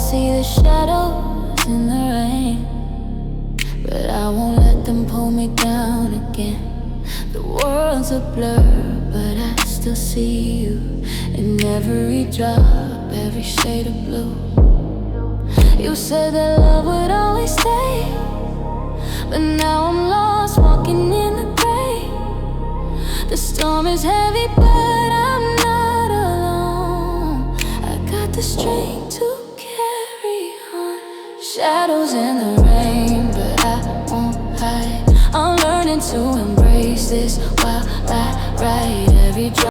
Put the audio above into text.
see the shadows in the rain, but I won't let them pull me down again. The world's a blur, but I still see you in every drop, every shade of blue. You said that love would always stay, but now I'm lost, walking in the gray. The storm is heavy, but I'm not alone. I got the strength to carry on. Shadows in the rain, but I won't hide. I'm learning to embrace this while I ride every drop.